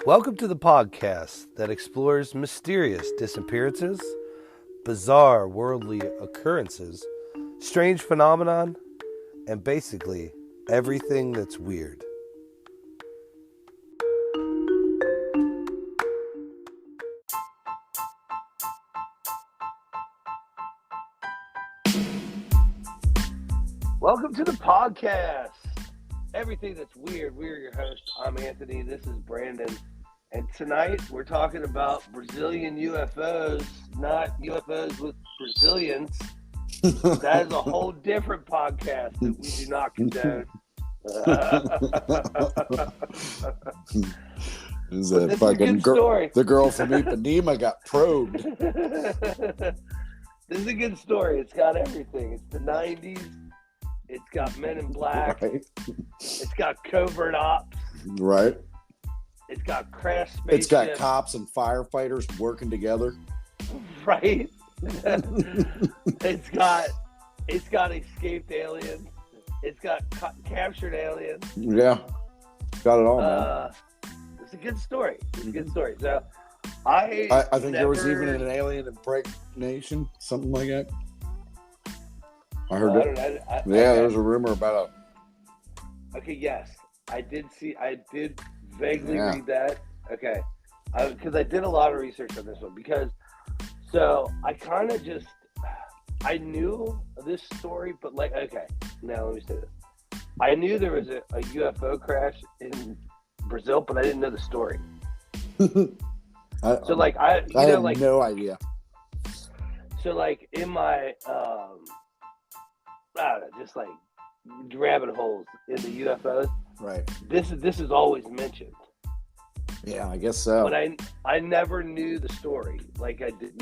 Welcome to the podcast that explores mysterious disappearances, bizarre worldly occurrences, strange phenomenon, and basically everything that's weird. Welcome to the podcast. Everything that's weird. We're your host. I'm Anthony. This is Brandon. And tonight we're talking about Brazilian UFOs, not UFOs with Brazilians. That is a whole different podcast that we do not condone. Is that fucking story. The girl from Ipanema got probed. This is a good story. It's got everything. It's the 90s. It's got Men in Black. Right. It's got covert ops. Right. It's got crash spaceships. It's got cops and firefighters working together. Right. It's got escaped aliens. It's got captured aliens. Yeah. Got it all, man. It's a good story. It's a good story. So I think there was even an alien impregnation, something like that. I heard it. There was a rumor about a... Okay, yes. I did vaguely read that. Okay. Because I did a lot of research on this one. So I kind of I knew this story, but okay. Now let me say this. I knew there was a UFO crash in Brazil, but I didn't know the story. I had no idea. So in my, I don't know, just rabbit holes in the UFOs. Right. This is always mentioned. Yeah, I guess so. But I never knew the story. I did,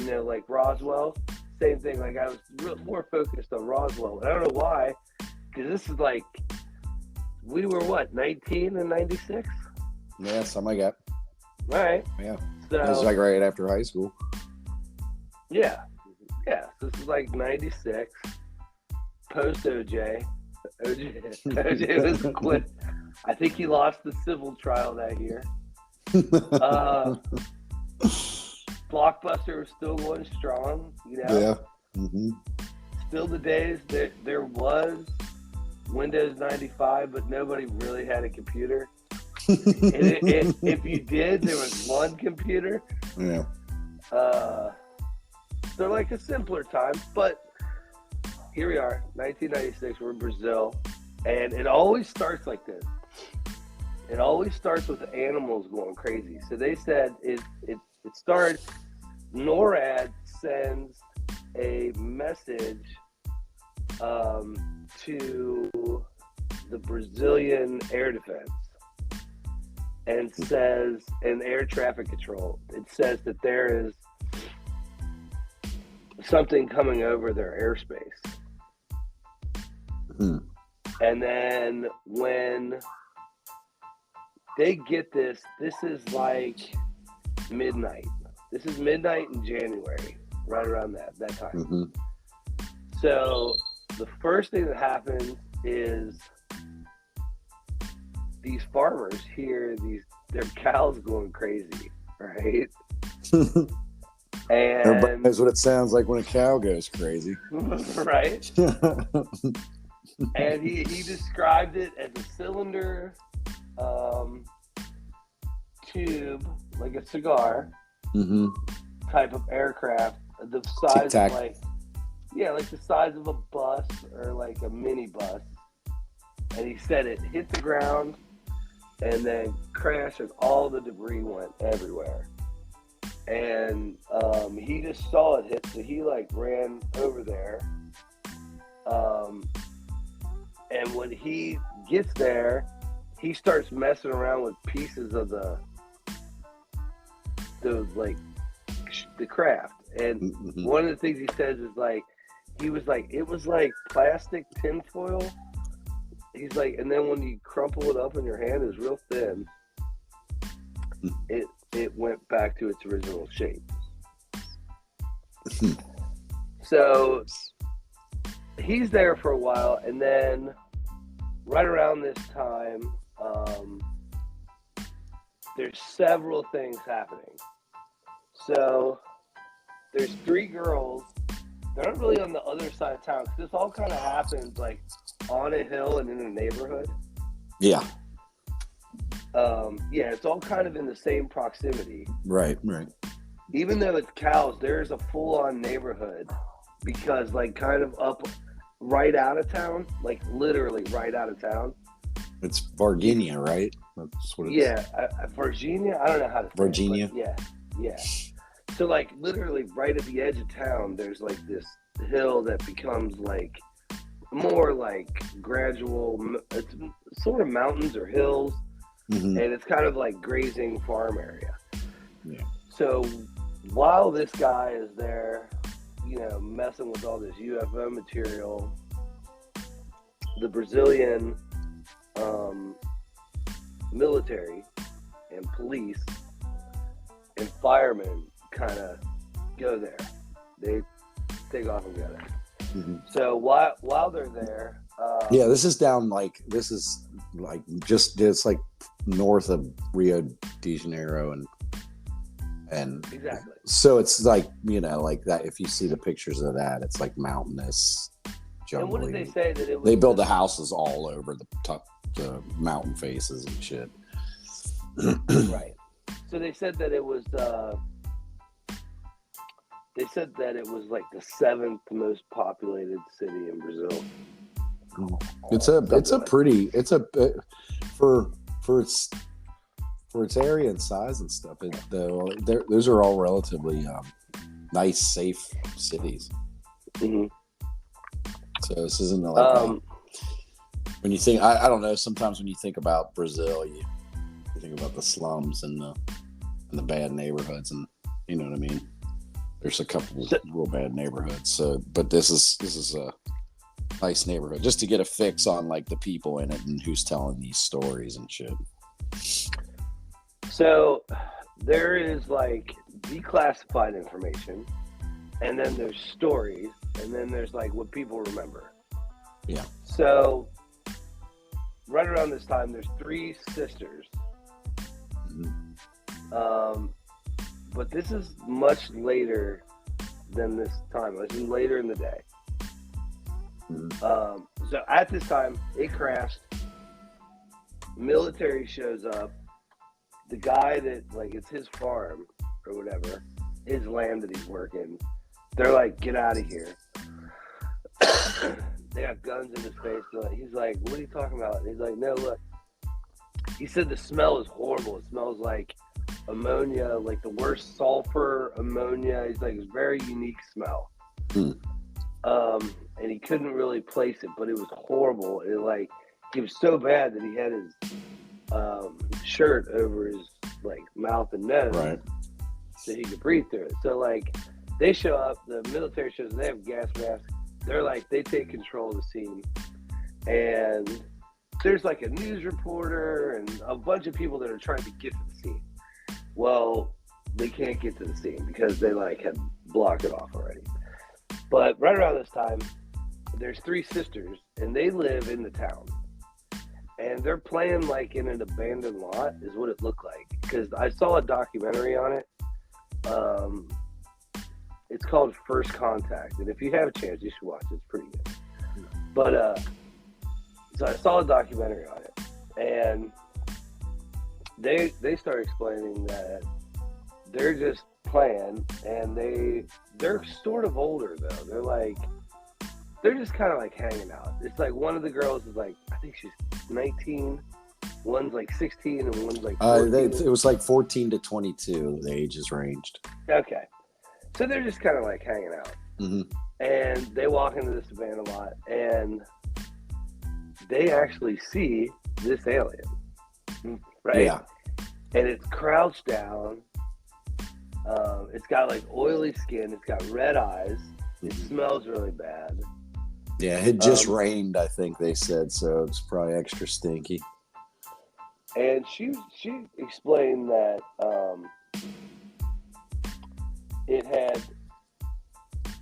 Roswell, same thing. I was more focused on Roswell. I don't know why, because this is we were 19 in 96? Yeah, something like that. All right. Yeah. So, it was right after high school. Yeah. Yeah. This is 96. Post OJ. OJ was quit. I think he lost the civil trial that year. Blockbuster was still going strong, Yeah. Mm-hmm. Still the days that there was Windows 95, but nobody really had a computer. If you did, there was one computer. Yeah. So a simpler time, but here we are, 1996. We're in Brazil, and it always starts like this. It always starts with the animals going crazy. So they said it started. NORAD sends a message to the Brazilian air defense and says, in air traffic control, it says that there is something coming over their airspace. Hmm. And then when they get this is midnight. This is midnight in January, right around that time. Mm-hmm. So the first thing that happens is these farmers hear their cows going crazy, right? And everybody knows what it sounds like when a cow goes crazy. Right? And he described it as a cylinder tube, like a cigar, mm-hmm. type of aircraft, the size Tic-tac. of the size of a bus or a mini bus. And he said it hit the ground and then crashed, and all the debris went everywhere. And he just saw it hit, so he ran over there. And when he gets there, he starts messing around with pieces of the craft. And mm-hmm. one of the things he says is it was plastic tinfoil. He's and then when you crumple it up in your hand, it's real thin. It went back to its original shape. So he's there for a while, and then right around this time, there's several things happening. So there's 3 girls. They're not really on the other side of town. This all kind of happens like on a hill and in a neighborhood. Yeah. Yeah, it's all kind of in the same proximity. Right. Even though it's cows, there's a full-on neighborhood because, like, kind of up right out of town, like literally right out of town. It's Varginha, right? That's what it's. Yeah, Varginha. I don't know how to say Varginha. it, yeah. So, like, literally right at the edge of town, there's like this hill that becomes like more like gradual. It's sort of mountains or hills. Mm-hmm. And it's kind of like grazing farm area. Yeah. So while this guy is there, messing with all this UFO material, the Brazilian military and police and firemen kind of go there. They take off and go there. Mm-hmm. So while they're there, this is it's like north of Rio de Janeiro and exactly. So it's like like that. If you see the pictures of that, it's like mountainous, jungly. And what did they say that it was? They build the houses all over the top, the mountain faces and shit. Right. So they said that it was. They said that it was like the 7th most populated city in Brazil. For its area and size and stuff. Those are all relatively nice, safe cities. Mm-hmm. So this isn't like when you think. I don't know. Sometimes when you think about Brazil, you think about the slums and the bad neighborhoods, and you know what I mean. There's a couple real bad neighborhoods. So, but this is a nice neighborhood, just to get a fix on like the people in it and who's telling these stories and shit. So there is like declassified information, and then there's stories, and then there's like what people remember. Yeah. So right around this time, there's 3 sisters. Mm-hmm. But this is much later than this time. This is later in the day. Mm-hmm. So at this time, it crashed. Military shows up. The guy that, like, it's his farm or whatever, his land that he's working. They're like, get out of here. They got guns in his face. He's like, what are you talking about? And he's like, no, look. He said the smell is horrible. It smells like ammonia, like the worst sulfur ammonia. He's like, it's a very unique smell. And he couldn't really place it, but it was horrible. It was so bad that he had his shirt over his like mouth and nose, right, so he could breathe through it. So like they show up, the military shows, they have gas masks. They're like, they take control of the scene, and there's like a news reporter and a bunch of people that are trying to get to the scene. Well, they can't get to the scene because they like had blocked it off already. But right around this time, there's 3 sisters, and they live in the town. And they're playing like in an abandoned lot is what it looked like. Because I saw a documentary on it. It's called First Contact. And if you have a chance, you should watch it. It's pretty good. But so I saw a documentary on it. And they start explaining that they're just playing. And they're sort of older, though. They're just kind of like hanging out. It's like one of the girls is like, I think she's 19, one's like 16, and one's like 14. It was like 14 to 22, the ages ranged. Okay. So they're just kind of like hanging out. Mm-hmm. And they walk into this abandoned lot, and they actually see this alien. Right? Yeah. And it's crouched down. It's got like oily skin. It's got red eyes. It smells really bad. Yeah, it had just rained, I think they said, so it's probably extra stinky. And she explained that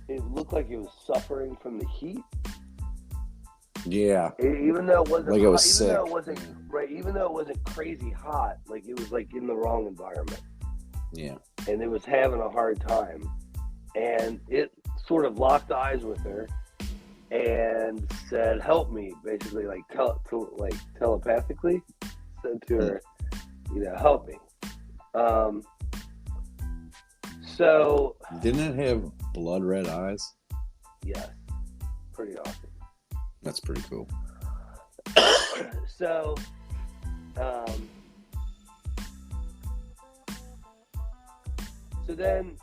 it looked like it was suffering from the heat. Yeah. Even though it wasn't like it was hot, sick. even though it wasn't right, even though it wasn't crazy hot, like it was like in the wrong environment. Yeah. And it was having a hard time. And it sort of locked eyes with her and said, "Help me," basically, like telepathically said to her, "Help me." So didn't it have blood red eyes? Yes, pretty awesome. That's pretty cool. So, so then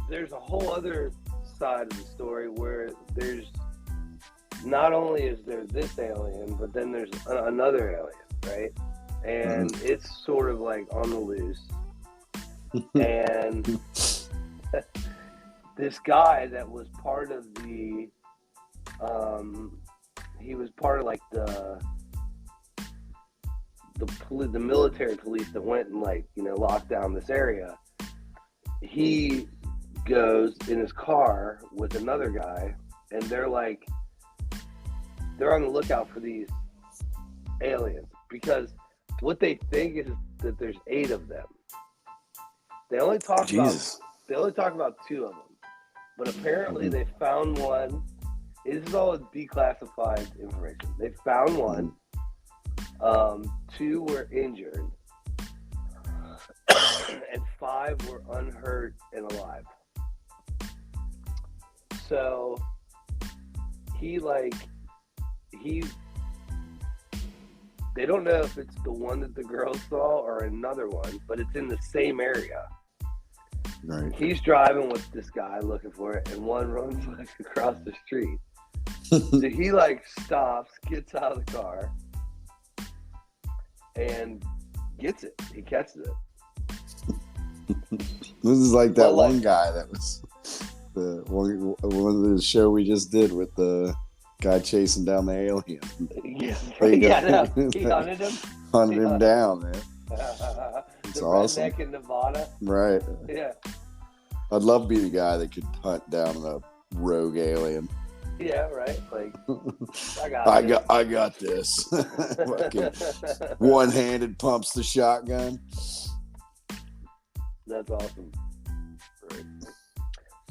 there's a whole other side of the story where there's not only is there this alien, but then there's another alien, right? And it's sort of like on the loose. And this guy that was part of the, he was part of like the military police that went and locked down this area. He goes in his car with another guy, and they're on the lookout for these aliens, because what they think is that there's 8 of them. They only talk about 2 of them, but apparently they found one. This is all declassified information. They found one. 2 were injured, and 5 were unhurt and alive. So they don't know if it's the one that the girls saw or another one, but it's in the same area. Right. He's driving with this guy looking for it, and one runs across the street. So he stops, gets out of the car, and gets it. He catches it. This is like that one guy that was the one of the show we just did with the guy chasing down the alien. He hunted him. Hunted him down, man. It's awesome. Redneck in Nevada. Right. Yeah. I'd love to be the guy that could hunt down a rogue alien. Yeah, right. I got this. Fucking one-handed pumps the shotgun. That's awesome. Right.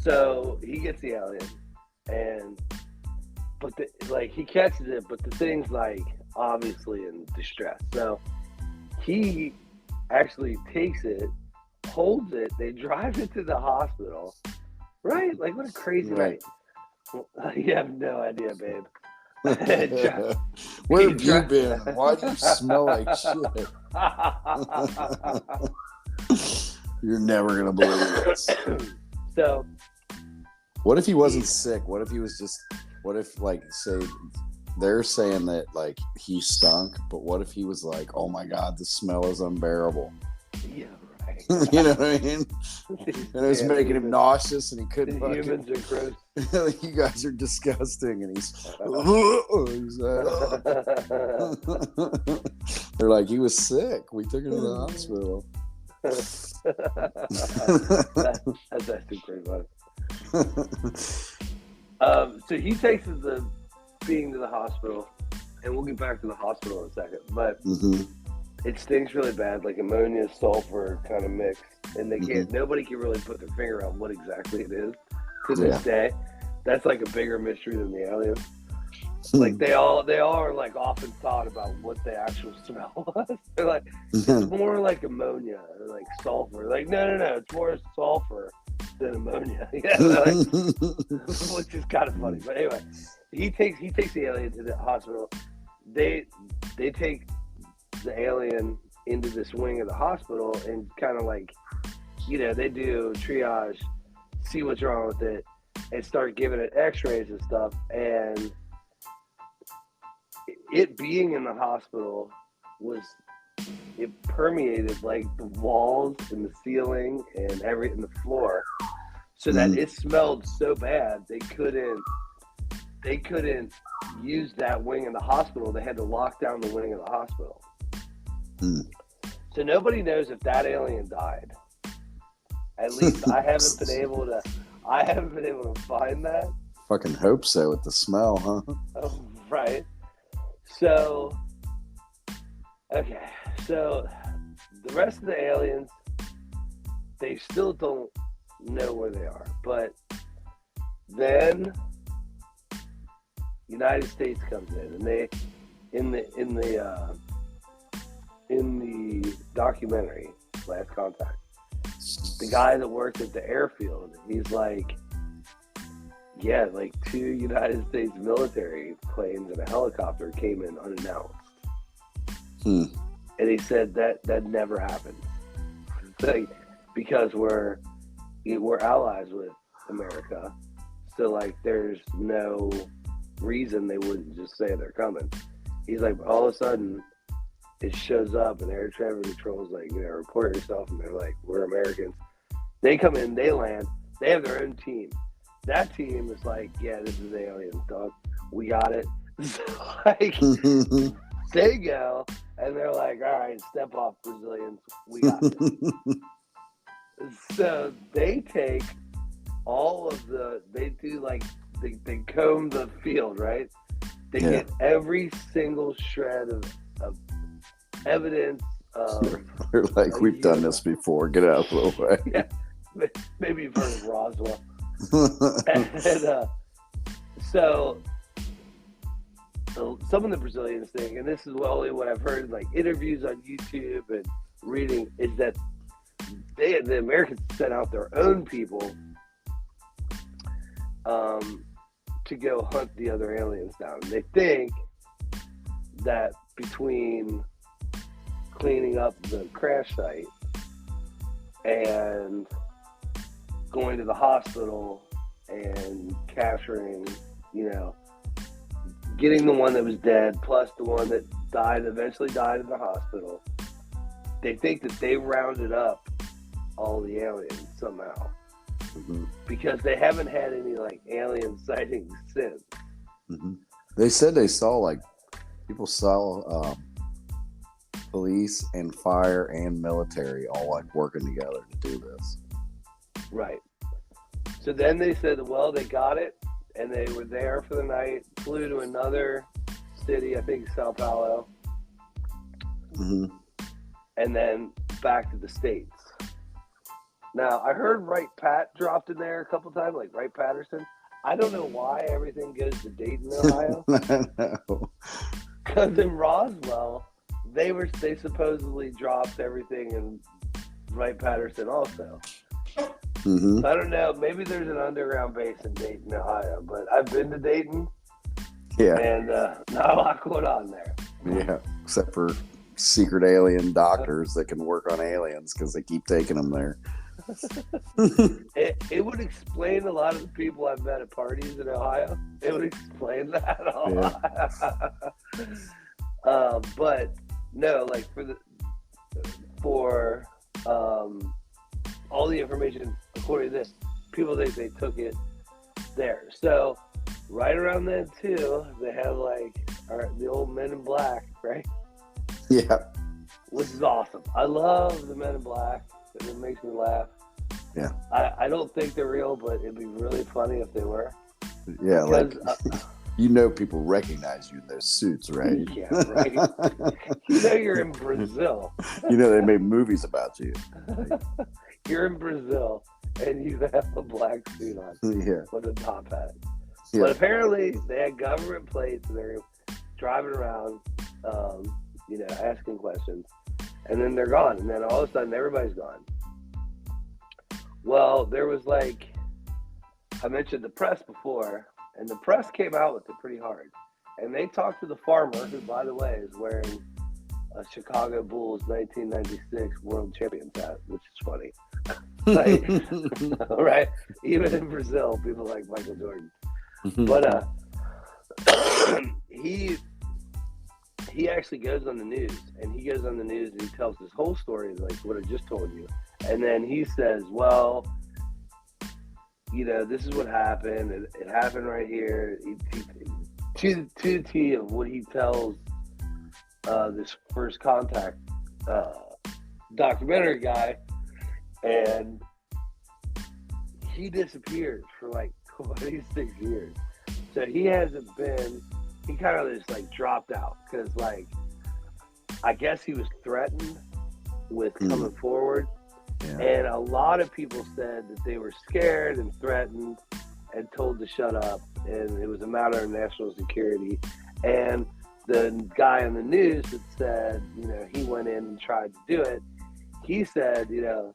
So he gets the alien, but he catches it, but the thing's obviously in distress. So he actually takes it, holds it. They drive it to the hospital. Right? What a crazy night. You have no idea, babe. Where have you been? Why'd you smell like shit? You're never gonna believe this. So, what if he wasn't sick? What if he was just? What if, say, they're saying that he stunk, but what if he was oh my god, the smell is unbearable? Yeah, right. You know what I mean? And it was making him nauseous, and he couldn't. Humans are gross. You guys are disgusting, and he's they're like, he was sick. We took him to the hospital. That's actually pretty funny. So he takes the being to the hospital, and we'll get back to the hospital in a second. But it stinks really bad, ammonia, sulfur kind of mix, and they can't. Nobody can really put their finger on what exactly it is to this day. That's a bigger mystery than the alien. They all are often thought about what the actual smell was. They're it's more like ammonia or sulfur. No, it's more sulfur than ammonia. Which is kind of funny. But anyway, he takes the alien to the hospital. They take the alien into this wing of the hospital and kind of they do triage, see what's wrong with it, and start giving it x-rays and stuff. And it being in the hospital it permeated the walls and the ceiling and the floor, so that it smelled so bad they couldn't use that wing in the hospital. They had to lock down the wing of the hospital. So nobody knows if that alien died. At least I haven't been able to find that. Fucking hope so with the smell, huh? Oh, Right. So, okay. So, the rest of the aliens, they still don't know where they are. But then, United States comes in, and they, in the documentary, Last Contact, the guy that worked at the airfield, he's like, yeah, like 2 United States military planes and a helicopter came in unannounced. And he said that never happened. Like, because we're allies with America, so like there's no reason they wouldn't just say they're coming. He's like, all of a sudden it shows up and air traffic control's like, report yourself, and they're like, we're Americans. They come in, they land, they have their own team. That team is like, yeah, this is aliens, dog. We got it. So, like, they go, and they're like, all right, step off, Brazilians. We got it. So they take all of they do like, they comb the field, right? They get every single shred of evidence. They're like, we've done this before. Get out of the way. Yeah, maybe you've heard of Roswell. And so some of the Brazilians think, and this is only what I've heard, like interviews on YouTube and reading, is that the Americans sent out their own people to go hunt the other aliens down. They think that between cleaning up the crash site and going to the hospital and capturing, getting the one that was dead plus the one that eventually died in the hospital, they think that they rounded up all the aliens somehow. Because they haven't had any like alien sightings since. They said they saw people saw police and fire and military all like working together to do this. Right. So then they said, well, they got it, and they were there for the night, flew to another city, I think Sao Paulo, and then back to the States. Now, I heard Wright Pat dropped in there a couple times, like Wright Patterson. I don't know why everything goes to Dayton, Ohio. Because in Roswell, they supposedly dropped everything in Wright Patterson also. So I don't know. Maybe there's an underground base in Dayton, Ohio, but I've been to Dayton. Yeah. And not a lot going on there. Yeah, except for secret alien doctors that can work on aliens because they keep taking them there. It would explain a lot of the people I've met at parties in Ohio. It would explain that a lot. But no, like for all the information, according to this, people think they took it there. So right around then too, they have the old Men in Black, right? Yeah. Which is awesome. I love the Men in Black. It makes me laugh. Yeah. I don't think they're real, but it'd be really funny if they were. Yeah, people recognize you in those suits, right? Yeah, right. You're in Brazil. They made movies about you. You're in Brazil, and you have a black suit on with a top hat. Yeah. But apparently, they had government plates, and they're driving around, asking questions. And then they're gone. And then all of a sudden, everybody's gone. Well, there was I mentioned the press before, and the press came out with it pretty hard. And they talked to the farmer, who, by the way, is wearing a Chicago Bulls 1996 World Champions hat, which is funny. Right? Even in Brazil, people like Michael Jordan. But he actually goes on the news, and he tells his whole story, like what I just told you. And then he says, well, this is what happened. It happened right here. To the T of what he tells this First Contact documentary guy. And he disappears for 26 years. So he hasn't been he kind of just like dropped out because like I guess he was threatened with coming forward. Yeah. And a lot of people said that they were scared and threatened and told to shut up, and it was a matter of national security. And the guy on the news that said, you know, he went in and tried to do it, he said, you know,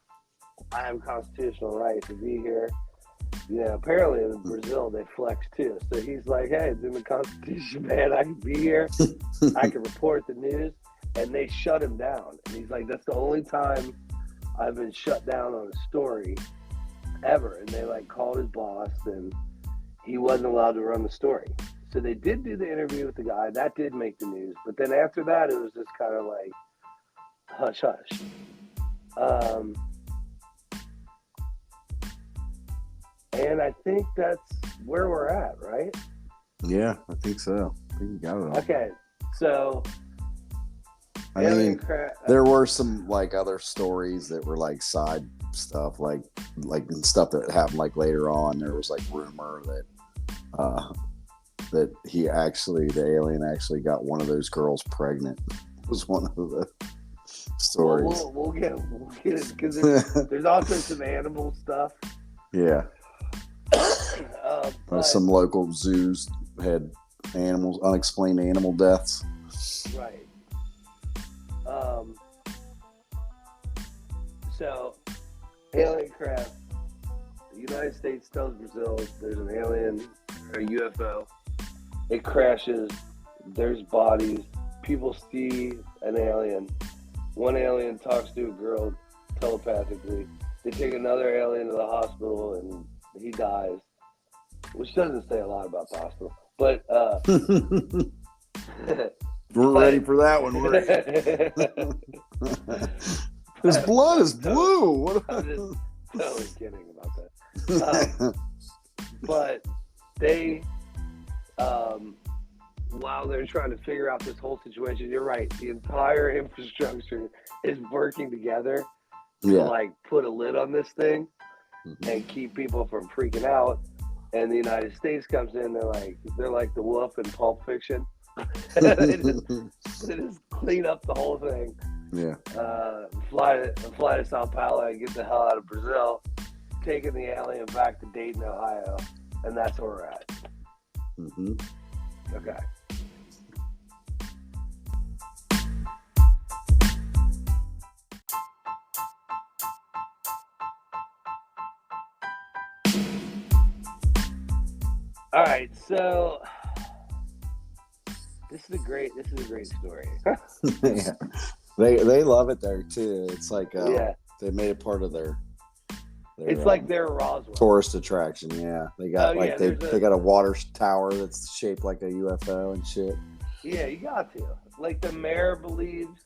I have constitutional right to be here. You know, apparently in Brazil they flex too. So he's like, hey, it's in the Constitution, man. I can be here. I can report the news. And they shut him down. And he's like, that's the only time I've been shut down on a story ever. And they like called his boss and he wasn't allowed to run the story. So they did do the interview with the guy. That did make the news. But then after that, it was just kind of like hush hush. And I think that's where we're at, right? Yeah, I think so. I think you got it all. Okay, so I mean, there were some like other stories that were like side stuff, like stuff that happened like later on. There was like rumor that the alien actually got one of those girls pregnant. Was one of the stories. We'll get it because there's also some animal stuff. Yeah. Some local zoos had animals, unexplained animal deaths. Right. So, alien craft. The United States tells Brazil there's an alien or a UFO. It crashes. There's bodies. People see an alien. One alien talks to a girl telepathically. They take another alien to the hospital and he dies, which doesn't say a lot about the hospital. But we're ready for that one. His blood is blue. I'm just totally kidding about that. But they, while they're trying to figure out this whole situation, you're right. The entire infrastructure is working together to like put a lid on this thing and keep people from freaking out. And the United States comes in. They're like the wolf in Pulp Fiction. they just clean up the whole thing. Yeah. Fly to Sao Paulo and get the hell out of Brazil, taking the alien back to Dayton, Ohio, and that's where we're at. Mm-hmm. Okay. All right, so this is a great story. Yeah. They love it there too. It's like they made it part of their it's like their Roswell tourist attraction. Yeah, they got they got a water tower that's shaped like a UFO and shit. Yeah, you got to. Like the mayor believes.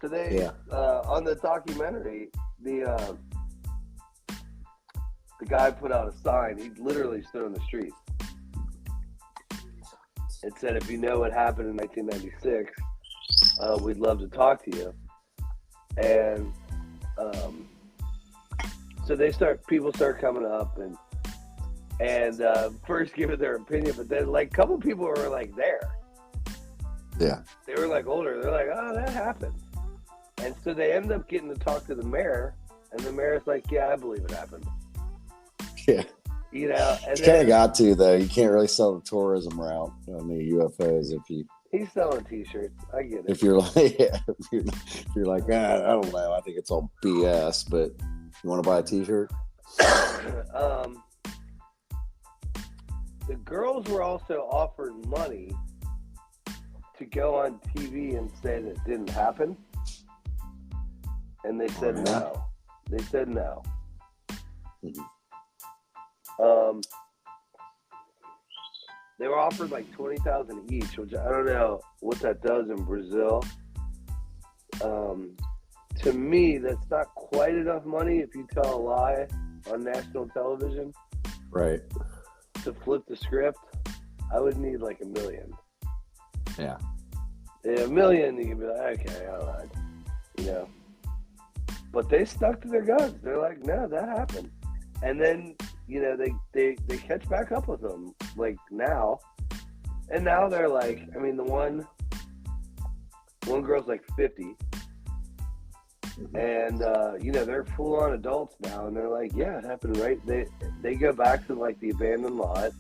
So they on the documentary, the guy put out a sign. He literally stood on the street. It said, "If you know what happened in 1996, we'd love to talk to you." And so people start coming up and first giving their opinion, but then like a couple people were like there. Yeah. They were like older. They're like, "Oh, that happened." And so they end up getting to talk to the mayor, and the mayor's like, "Yeah, I believe it happened." Yeah. You know, and you kind of got to though. You can't really sell the tourism route on the UFOs if you. He's selling T-shirts. I get it. If you're like, if you're like, I don't know. I think it's all BS. But you want to buy a T-shirt? The girls were also offered money to go on TV and say that it didn't happen, and they said no. They said no. Mm-hmm. They were offered like $20,000 each, which I don't know what that does in Brazil. To me, that's not quite enough money if you tell a lie on national television. Right. To flip the script, I would need like $1 million. Yeah. $1 million, you can be like, okay, all right, you know. But they stuck to their guns. They're like, no, that happened. And then, you know, they catch back up with them like now, And now they're like, I mean, the one girl's like 50, and they're full on adults now, and they're like, yeah, it happened right. They go back to like the abandoned lot,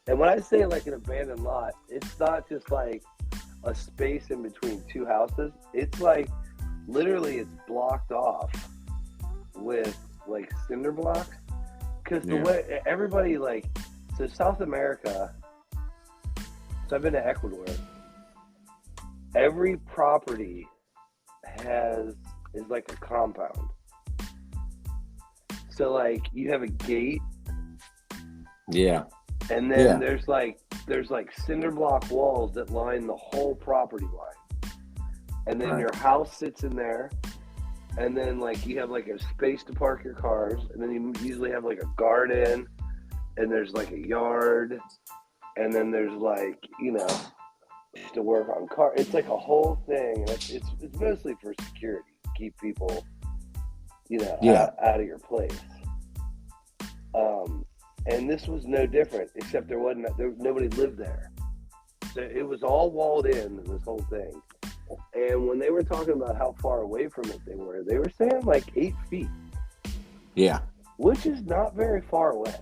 and when I say like an abandoned lot, it's not just like a space in between two houses. It's like literally it's blocked off with like cinder blocks, because the way everybody like, so South America. So I've been to Ecuador. Every property is like a compound. So like you have a gate. Yeah. And then there's like cinder block walls that line the whole property line. And then your house sits in there. And then like you have like a space to park your cars. And then you usually have like a garden. And there's like a yard. And then there's like, to work on car. It's like a whole thing. And it's mostly for security, to keep people, out of your place. And this was no different, except nobody lived there. So it was all walled in, this whole thing. And when they were talking about how far away from it they were saying like 8 feet. Yeah. Which is not very far away.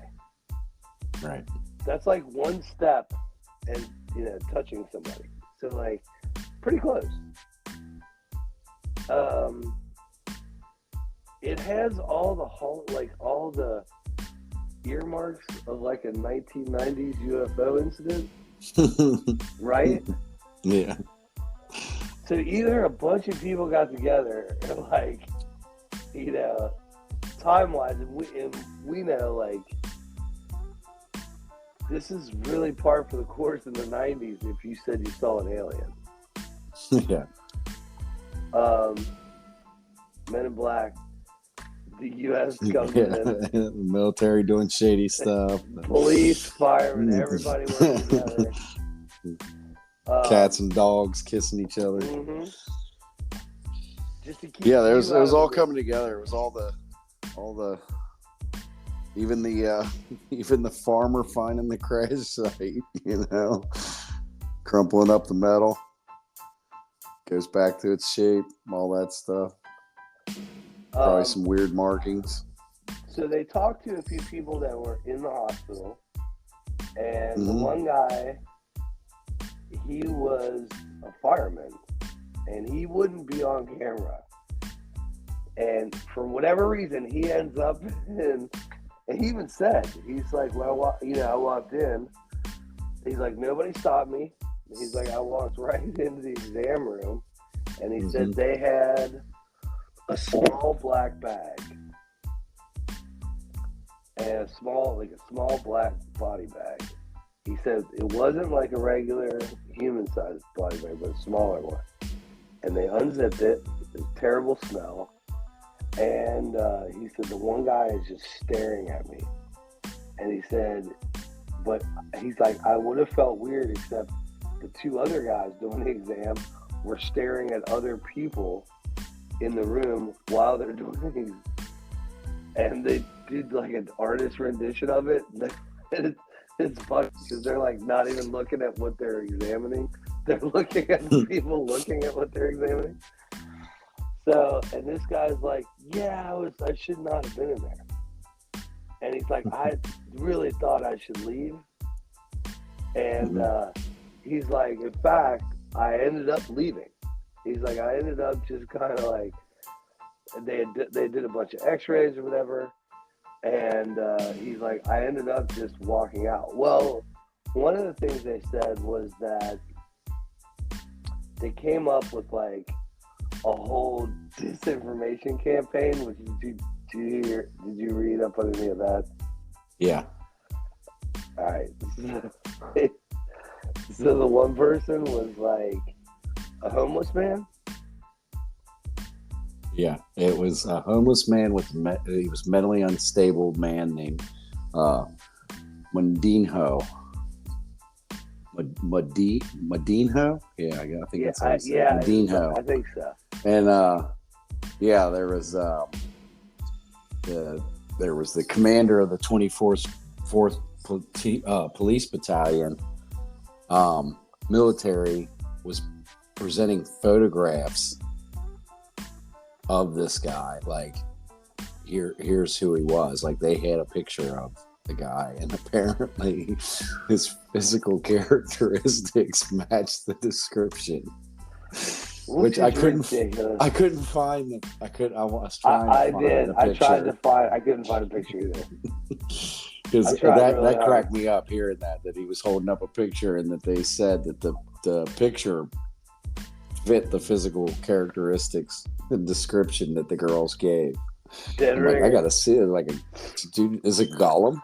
Right. That's like one step and, touching somebody. So like pretty close. It has all the earmarks of like a 1990s UFO incident. Right? Yeah. So either a bunch of people got together and like, time-wise, and we know like, this is really par for the course in the 90s if you said you saw an alien. Yeah. Men in Black, the U.S. government. The military doing shady stuff. Police, firemen, everybody working together. Cats and dogs kissing each other. Mm-hmm. Just to keep it was all coming together. It was all the even the farmer finding the crash site, crumpling up the metal, goes back to its shape, all that stuff. Probably some weird markings. So they talked to a few people that were in the hospital, and the one guy, he was a fireman, and he wouldn't be on camera. And for whatever reason, he ends up in. And he even said, he's like, well, I walked in. He's like, nobody stopped me. He's like, I walked right into the exam room. And he said they had a small black bag. And a small black body bag. He said it wasn't like a regular human-sized body bag, but a smaller one. And they unzipped it. It was a terrible smell. And he said the one guy is just staring at me. And he said, but he's like, I would have felt weird, except the two other guys doing the exam were staring at other people in the room while they're doing things. And they did like an artist rendition of it. And it's funny because they're like not even looking at what they're examining. They're looking at the people looking at what they're examining. So, and this guy's like, yeah, I should not have been in there. And he's like, I really thought I should leave. And he's like, in fact, I ended up leaving. He's like, I ended up just kind of like, they did a bunch of x-rays or whatever. And he's like, I ended up just walking out. Well, one of the things they said was that they came up with like a whole disinformation campaign. Did you read up on any of that? Yeah. All right. So the one person was like a homeless man. Yeah, it was a homeless man he was mentally unstable man named Madinho. Madinho? Yeah, I think that's how it's Madinho. I think so. And there was the commander of the 24th Police Battalion military was presenting photographs of this guy. Like, here's who he was. Like, they had a picture of the guy, and apparently his physical characteristics matched the description. Which I couldn't find it. I was trying to find a picture. I couldn't find a picture either. Because that cracked me up hearing that he was holding up a picture and that they said that the picture fit the physical characteristics and description that the girls gave. I'm like, I gotta see it. Like, dude, is it Gollum?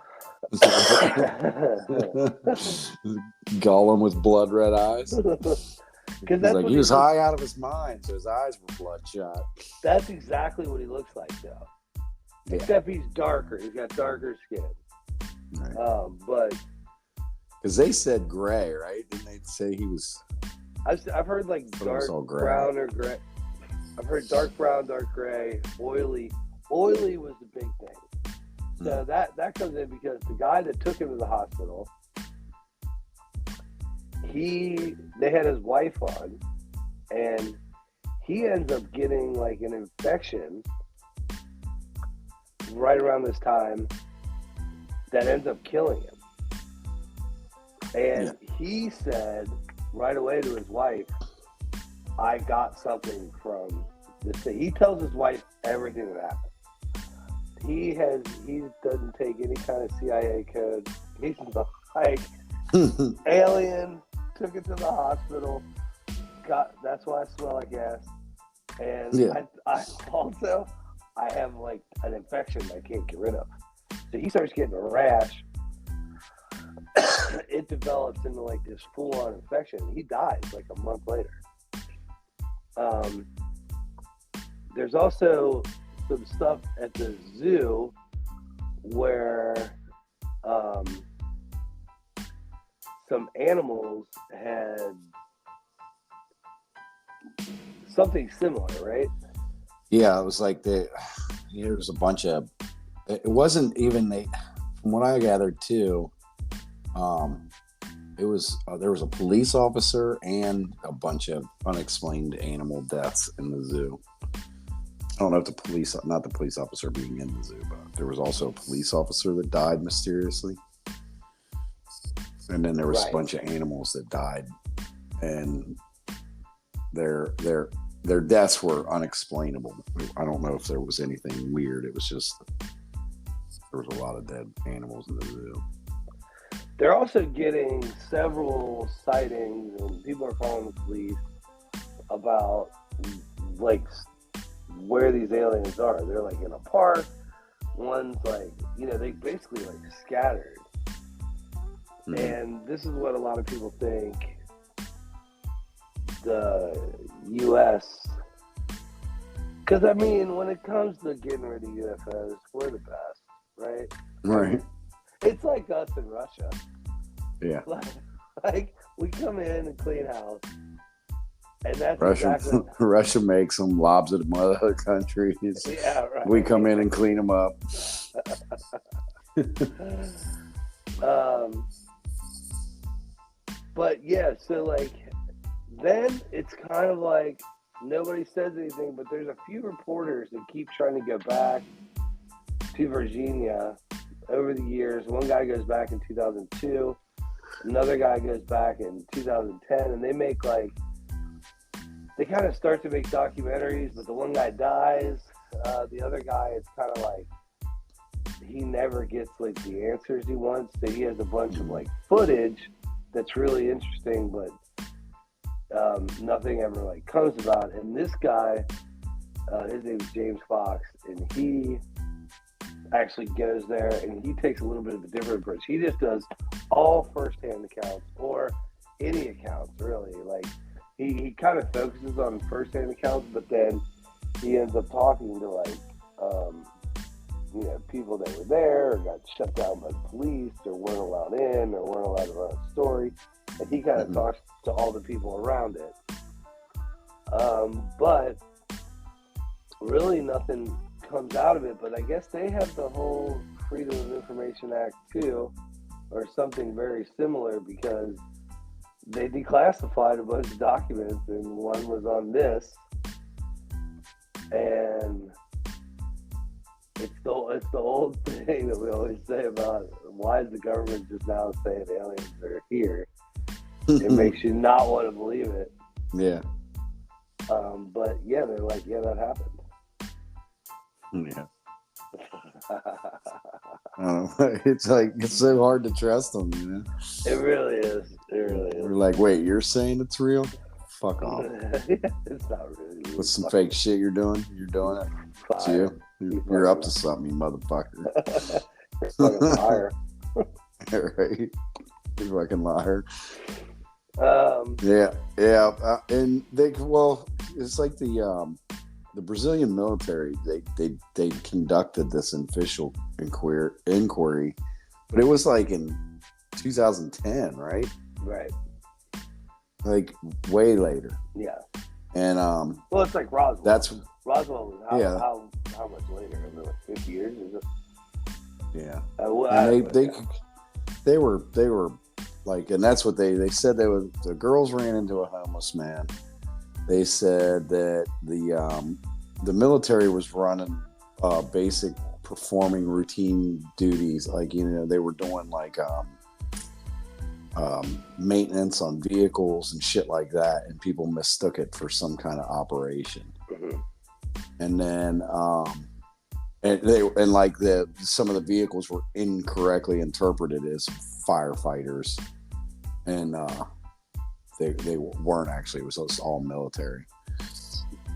Gollum with blood red eyes. Because like, he was high out of his mind, so his eyes were bloodshot. That's exactly what he looks like, though. Yeah. Except he's darker. He's got darker skin. Right. But because they said gray, right? Didn't they say he was? I've heard like dark brown or gray. I've heard dark brown, dark gray, oily. Oily was the big thing. So that comes in because the guy that took him to the hospital, they had his wife on, and he ends up getting like an infection right around this time that ends up killing him. And he said right away to his wife, I got something from this thing. He tells his wife everything that happened. He doesn't take any kind of CIA code. He's like alien, took it to the hospital. That's why I smell like gas. And I have like an infection I can't get rid of. So he starts getting a rash. It develops into like this full-on infection. He dies like a month later. There's also some stuff at the zoo where some animals had something similar, right? Yeah, it was like there was a bunch of. It wasn't even from what I gathered too. It was there was a police officer and a bunch of unexplained animal deaths in the zoo. I don't know if not the police officer being in the zoo, but there was also a police officer that died mysteriously. And then there was a bunch of animals that died, and their deaths were unexplainable. I don't know if there was anything weird. It was just there was a lot of dead animals in the zoo. They're also getting several sightings, and people are calling the police about like where these aliens are. They're like in a park. One's like, they basically like scattered. Mm-hmm. And this is what a lot of people think the U.S. Because I mean, when it comes to getting rid of UFOs, we're the best, right? Right. It's like us in Russia. Yeah. Like we come in and clean house. And that's Russia makes them, lobs at other countries. Yeah, right. We come in and clean them up. But yeah, so like, then it's kind of like nobody says anything, but there's a few reporters that keep trying to go back to Virginia over the years. One guy goes back in 2002, another guy goes back in 2010, and they kind of start to make documentaries, but the one guy dies. The other guy, it's kind of like he never gets like the answers he wants. So he has a bunch of like footage that's really interesting, but nothing ever like comes about. And this guy, his name is James Fox, and he actually goes there and he takes a little bit of a different approach. He just does all firsthand accounts or any accounts really. Like he kind of focuses on firsthand accounts, but then he ends up talking to like people that were there or got shut down by the police or weren't allowed in or weren't allowed to run a story. And he kind of talks to all the people around it. But really nothing comes out of it. But I guess they have the whole Freedom of Information Act too, or something very similar, because they declassified a bunch of documents, and one was on this, and it's the old thing that we always say about why is the government just now saying aliens are here? It makes you not want to believe it. Yeah. But yeah, they're like, yeah, that happened. Yeah. I don't know. It's like, it's so hard to trust them, you know? It really is. It really is. We're like, wait, you're saying it's real? Fuck off. It's not really real. With some fake shit you're doing it. It's you. You're up to something, you motherfucker. You're fucking liar. Right? You fucking liar. Yeah. And it's like the Brazilian military. They conducted this official inquiry, but it was like in 2010, right? Right. Like way later. Yeah. And well, it's like Roswell. That's Roswell. How much later? I mean, like 50 years? Is it? Yeah. And they were like, and that's what they said. The girls ran into a homeless man. They said that the military was running basic performing routine duties, like, you know, they were doing like maintenance on vehicles and shit like that, and people mistook it for some kind of operation. Mm-hmm. And then some of the vehicles were incorrectly interpreted as firefighters, and they weren't actually. It was just all military.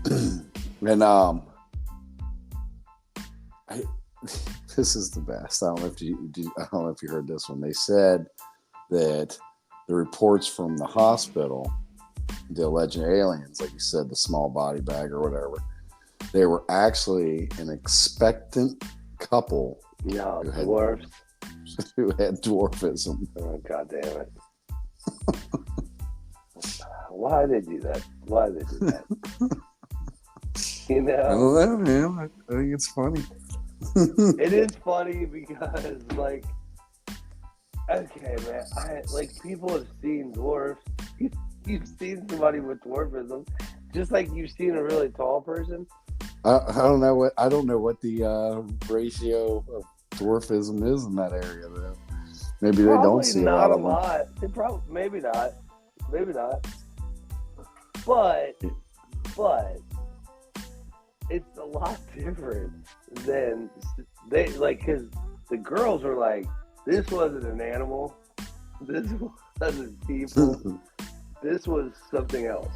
And this is the best. I don't know if you heard this one. They said that the reports from the hospital, the alleged aliens, like you said, the small body bag or whatever, they were actually an expectant couple. Yeah, dwarfs. Who had dwarfism. Oh, God damn it. Why they do that? You know? I don't know, man. I think it's funny. It is funny because, like, okay, man, people have seen dwarfs. You've seen somebody with dwarfism, just like you've seen a really tall person. I don't know what the ratio of dwarfism is in that area, though. Maybe they don't see not a lot. They probably maybe not. But it's a lot different than they like, because the girls were like, this wasn't an animal, this wasn't people, this was something else.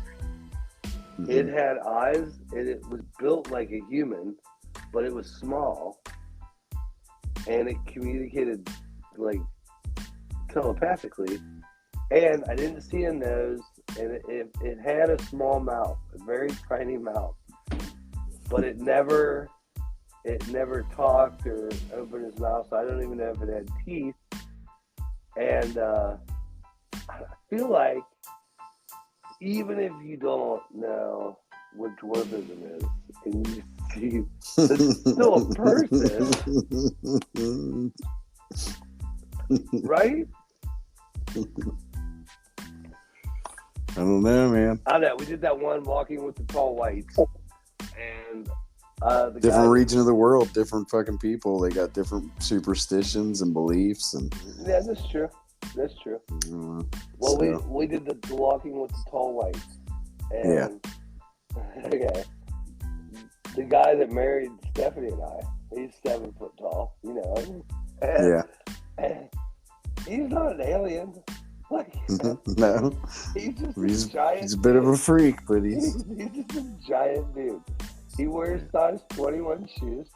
Mm-hmm. It had eyes and it was built like a human, but it was small, and it communicated like telepathically, and I didn't see a nose, and it had a small mouth, a very tiny mouth, but it never talked or opened its mouth, so I don't even know if it had teeth. And I feel like even if you don't know what dwarfism is and you see it's still a person, right? I don't know, man. I know. We did that one, Walking with the Tall Whites, and the different region of the world, different fucking people. They got different superstitions and beliefs, and yeah, that's true. Well, so. we did the Walking with the Tall Whites, and okay, the guy that married Stephanie and I, he's 7 foot tall, you know. And, and he's not an alien. Like, no, he's a giant. He's a bit of a freak, but he's just a giant dude. He wears size 21 shoes.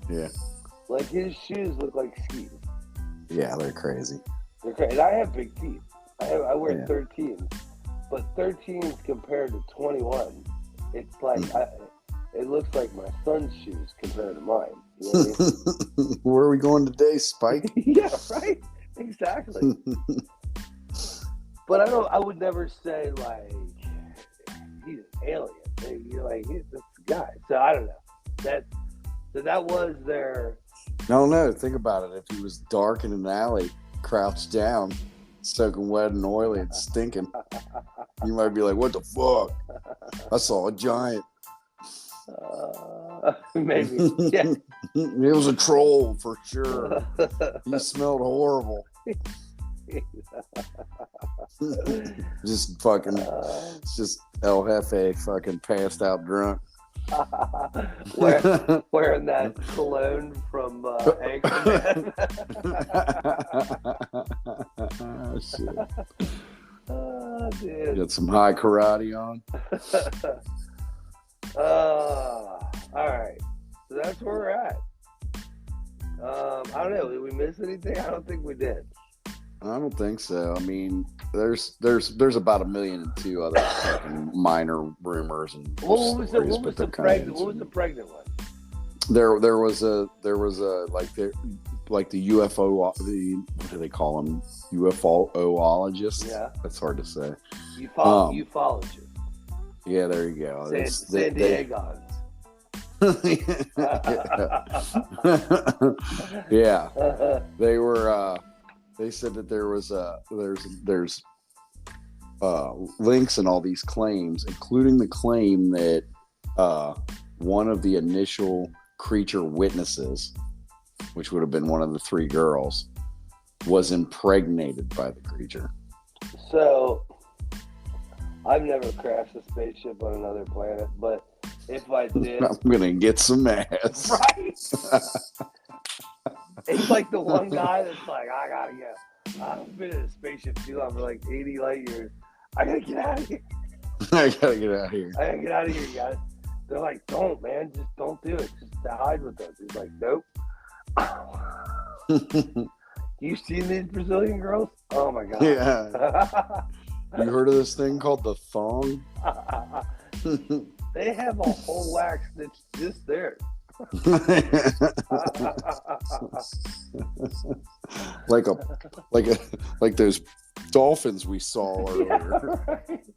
Yeah. Like, his shoes look like skis. Yeah, they're crazy. They're crazy. And I have big feet. I wear 13, but 13 compared to 21, it's like it looks like my son's shoes compared to mine. You know what I mean? Where are we going today, Spike? Yeah, right. Exactly. But I would never say like he's an alien. You're like, he's this guy. So I don't know. That was their. I don't know. Think about it. If he was dark in an alley, crouched down, soaking wet and oily and stinking. You might be like, "What the fuck? I saw a giant." Maybe. Yeah. It was a troll for sure. He smelled horrible. Just fucking, it's just El Jefe fucking passed out drunk. Wearing that cologne from Anchorman. Shit. Dude. Got some high karate on. All right. So that's where we're at. I don't know. Did we miss anything? I don't think we did. I don't think so. I mean, there's about 1 million and two other fucking minor rumors and what was the pregnant one? There was a like the UFO, what do they call them? UFOologists? Yeah, that's hard to say. Ufologist. Yeah, there you go. San Diegans. Yeah, they were. They said that there's links in all these claims, including the claim that one of the initial creature witnesses, which would have been one of the 3 girls, was impregnated by the creature. So, I've never crashed a spaceship on another planet, but if I did, I'm gonna get some ass. Right? It's like the one guy that's like, I gotta go. I've been in a spaceship too long for like 80 light years. I gotta get out of here. I gotta get out of here. I gotta get out of here, guys. They're like, don't, man. Just don't do it. Just hide with us. He's like, nope. You seen these Brazilian girls? Oh, my God. Yeah. You heard of this thing called the thong? They have a whole wax that's just there. like those dolphins we saw earlier. Yeah, right.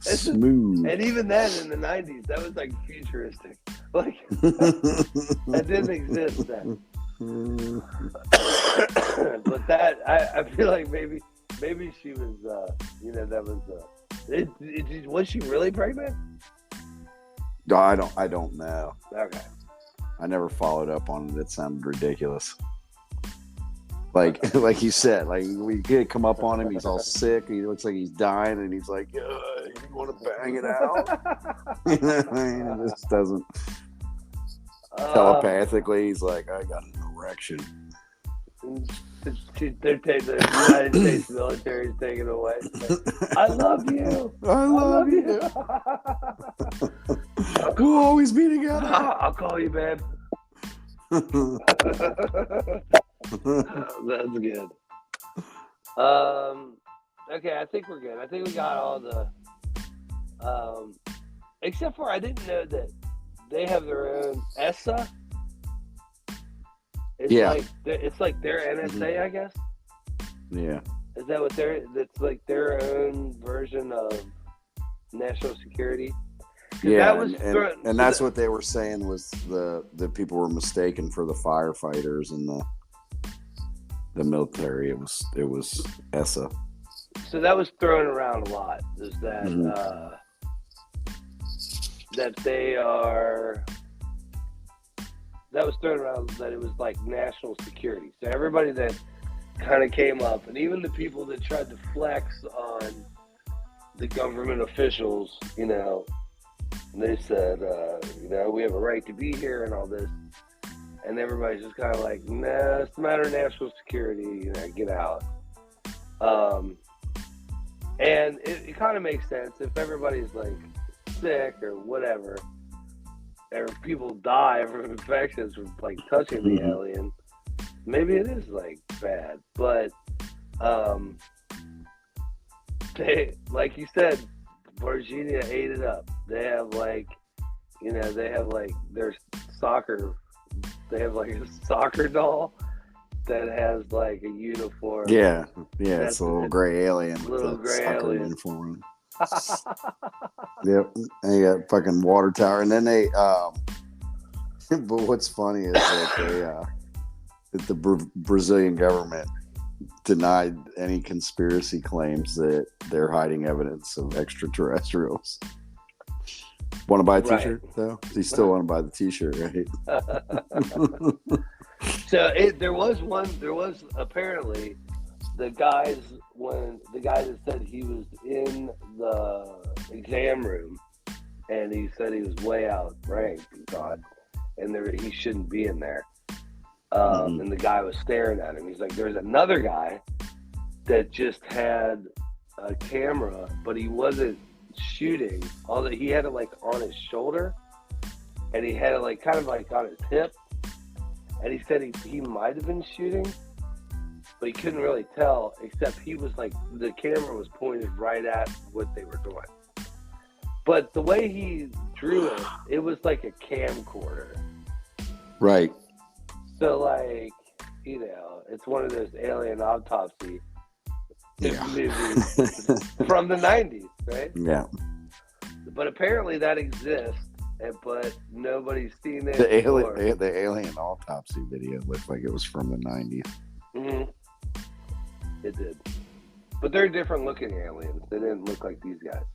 Smooth. And even then, in the 90s, that was like futuristic. Like that didn't exist then. But that I feel like maybe she was that was was she really pregnant? No, I don't know. Okay. I never followed up on it. It sounded ridiculous. Like you said, like we could come up on him. He's all sick. He looks like he's dying, and he's like, "You want to bang it out?" It just doesn't. Telepathically, he's like, "I got an erection." The United States military is taking it away. Like, I love you. I love you. We'll always be together. I'll call you, babe. That's good. Okay, I think we're good. I think we got all the except for I didn't know that they have their own ESA. It's like their NSA, I guess. Yeah. Is that what that's like their own version of national security? Yeah, and that's what they were saying was the people were mistaken for the firefighters and the military. It was ESA. So that was thrown around a lot. Is that that they are? That was thrown around that it was like national security. So everybody that kind of came up, and even the people that tried to flex on the government officials, they said, we have a right to be here and all this. And everybody's just kind of like, nah, it's a matter of national security, get out. And it kind of makes sense if everybody's like sick or whatever, or people die from infections from like touching the alien, maybe it is like bad. But they, like you said, Varginha ate it up. They have their soccer. They have like a soccer doll that has like a uniform. Yeah, it's a little gray alien. Little gray alien uniform. Yep, they got fucking water tower, and then they. But what's funny is that that the Brazilian government denied any conspiracy claims that they're hiding evidence of extraterrestrials. Want to buy a T-shirt though? You still want to buy the T-shirt, right? So there was apparently the guy that said he was in the exam room and he said he was way out ranked, he thought, and he shouldn't be in there. And the guy was staring at him. He's like, there's another guy that just had a camera, but he wasn't shooting. Although he had it like on his shoulder, and he had it like kind of like on his hip. And he said he might have been shooting, but he couldn't really tell, except he was like, the camera was pointed right at what they were doing. But the way he drew it, it was like a camcorder. Right. So, like, you know, it's one of those alien autopsy movies from the 90s, right? Yeah. But apparently that exists, but nobody's seen it. The alien autopsy video looked like it was from the 90s. Mm-hmm. It did. But they're different looking aliens. They didn't look like these guys.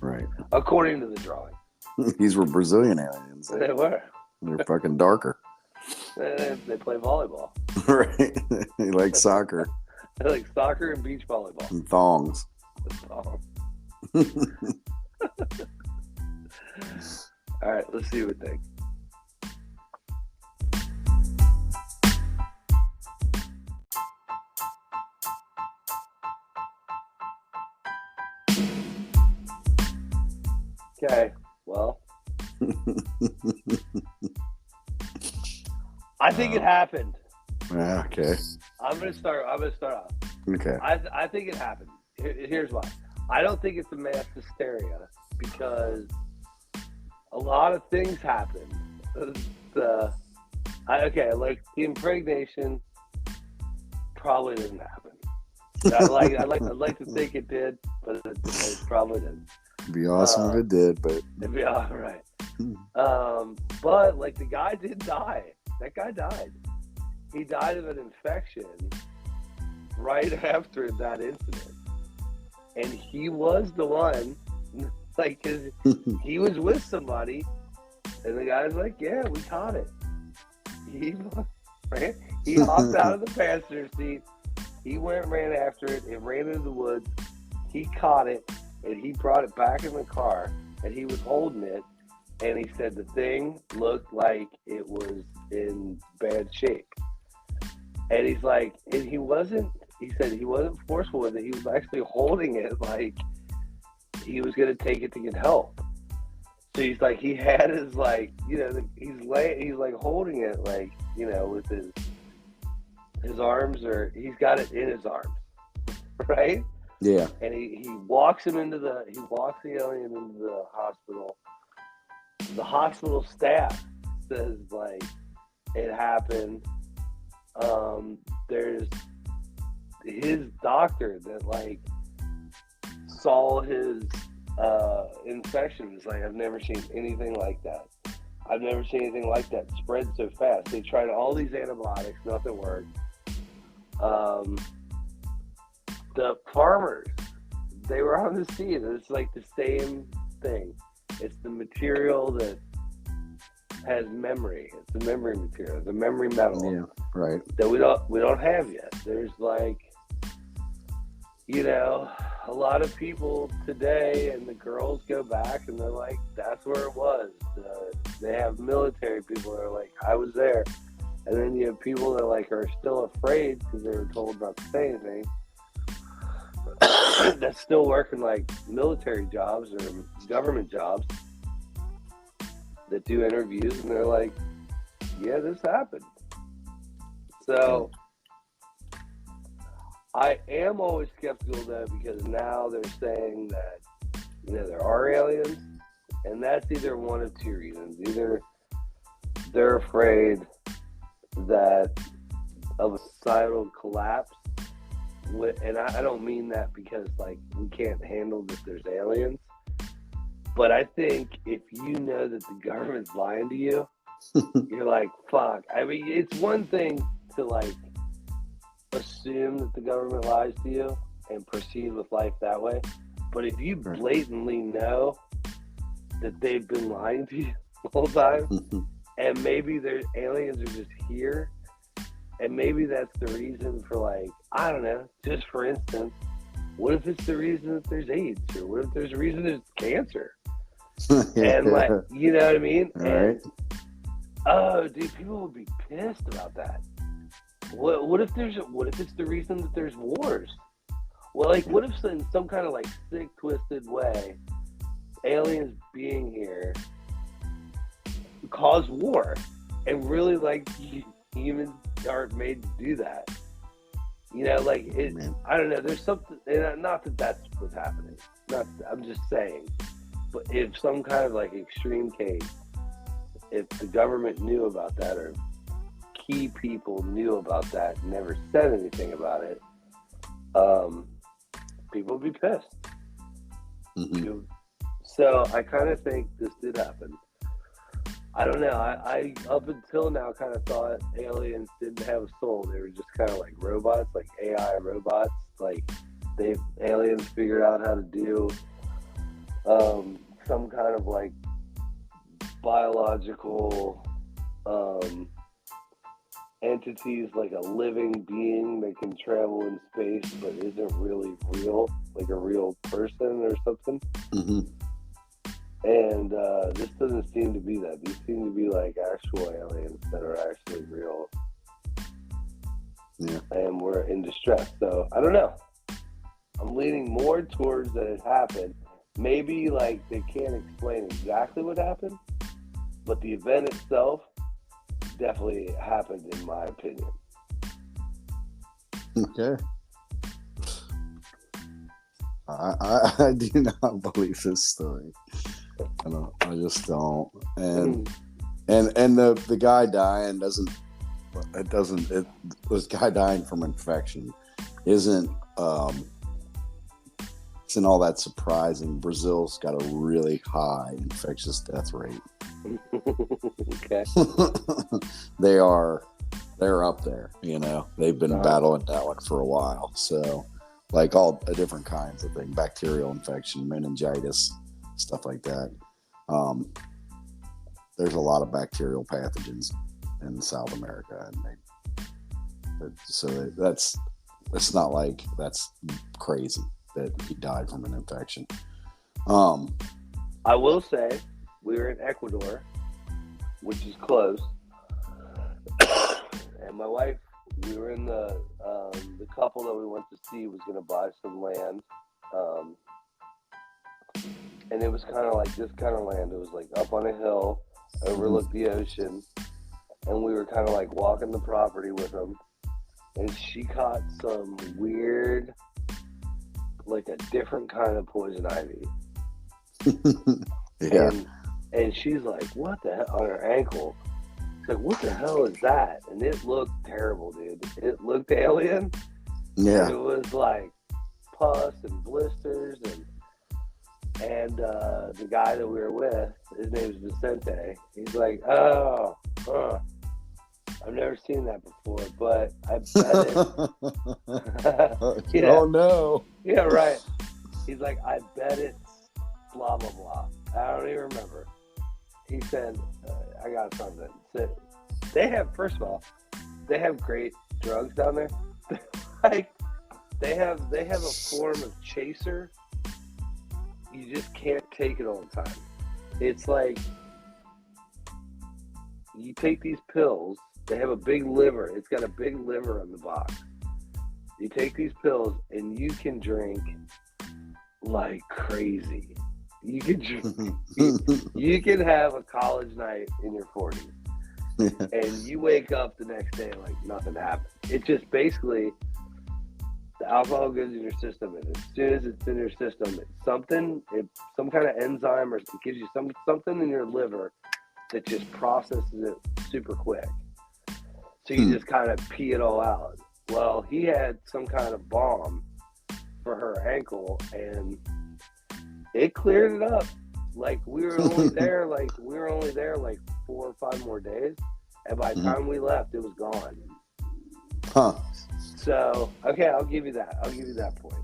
Right. According to the drawing. These were Brazilian aliens. They were. They're fucking darker. They play volleyball. Right. They like soccer. They like soccer and beach volleyball. And thongs. All right, let's see what they think. Okay, well. I think it happened. Okay. I'm gonna start off. Okay. I think it happened. Here's why. I don't think it's a mass hysteria because a lot of things happen. Like the impregnation probably didn't happen. I'd like to think it did, but it probably didn't. It'd be awesome if it did, but it'd be all right. But like the guy did die. That guy died. He died of an infection right after that incident. And he was the one, like, cause he was with somebody, and the guy's like, yeah, we caught it. He hopped out of the passenger seat. He ran after it. It ran into the woods. He caught it, and he brought it back in the car, and he was holding it. And he said the thing looked like it was in bad shape. And he's like, and he said he wasn't forceful with it. He was actually holding it like he was going to take it to get help. So he's like, he had his like, you know, he's like holding it like, you know, with his arms, or he's got it in his arms, right? Yeah. And he walks the alien into the hospital. The hospital staff says like it happened. There's his doctor that like saw his infections. Like, I've never seen anything like that. I've never seen anything like that spread so fast. They tried all these antibiotics, nothing worked. The farmers, they were on the scene. It's like the same thing. It's the material that has memory. It's the memory material, the memory metal. Yeah, right. That we don't have yet. There's like, you know, a lot of people today, and the girls go back and they're like, that's where it was. They have military people that are like, I was there. And then you have people that like are still afraid because they were told not to say anything. That's still working like military jobs or government jobs that do interviews, and they're like, yeah, this happened. So I am always skeptical though, because now they're saying that, you know, there are aliens, and that's either one of two reasons. Either they're afraid that of a societal collapse, and I don't mean that because like we can't handle that there's aliens, but I think if you know that the government's lying to you, you're like, fuck. I mean, it's one thing to like assume that the government lies to you and proceed with life that way. But if you blatantly know that they've been lying to you the whole time, and maybe their aliens are just here, and maybe that's the reason for, like, I don't know, just for instance, what if it's the reason that there's AIDS, or what if there's a reason there's cancer? And, like, you know what I mean? And, oh, dude, people would be pissed about that. What if it's the reason that there's wars? Well, like, what if in some kind of, like, sick, twisted way, aliens being here cause war, and really, like, humans aren't made to do that? You know, like, it. I don't know. There's something, and not that that's what's happening. I'm just saying. But if some kind of, like, extreme case, if the government knew about that, or key people knew about that and never said anything about it, people would be pissed. So I kind of think this did happen. I don't know. I up until now kind of thought aliens didn't have a soul. They were just kind of like robots, like AI robots. Like, aliens figured out how to do some kind of, like, biological entities, like a living being that can travel in space but isn't really real, like a real person or something. And this doesn't seem to be that. These seem to be like actual aliens that are actually real. Yeah. And we're in distress. So I don't know. I'm leaning more towards that it happened. Maybe, like, they can't explain exactly what happened, but the event itself definitely happened, in my opinion. Okay. I do not believe this story. I just don't. And the guy dying this guy dying from infection isn't all that surprising. Brazil's got a really high infectious death rate. Okay. They're up there, you know. They've been battling that one for a while. So, like, all different kinds of things, bacterial infection, meningitis, stuff like that. There's a lot of bacterial pathogens in South America, and it's not like that's crazy that he died from an infection. I will say, we were in Ecuador, which is close, and my wife, we were in the couple that we went to see was going to buy some land, and it was kind of like this kind of land. It was like up on a hill, overlooked the ocean, and we were kind of like walking the property with them, and she caught some weird, like a different kind of poison ivy. Yeah. And she's like, what the hell, on her ankle. She's like, what the hell is that? And it looked terrible, dude. It looked alien. Yeah. And it was like pus and blisters, and the guy that we were with, his name's Vicente. He's like, I've never seen that before, but I bet it. Yeah. Oh no. Yeah, right. He's like, I bet it's blah blah blah. I don't even remember. He said, I got something. So they have, first of all, they have great drugs down there. Like, they have a form of chaser. You just can't take it all the time. It's like, you take these pills. They have a big liver. It's got a big liver on the box. You take these pills and you can drink like crazy. You can drink, you can have a college night in your 40s, and you wake up the next day like nothing happened. It just basically, the alcohol goes in your system, and as soon as it's in your system, some kind of enzyme, or it gives you something in your liver that just processes it super quick. So you just kind of pee it all out. Well, he had some kind of balm for her ankle, and it cleared it up. Like, we were only there like 4 or 5 more days, and by the time we left, it was gone. Huh. So okay, I'll give you that. I'll give you that point.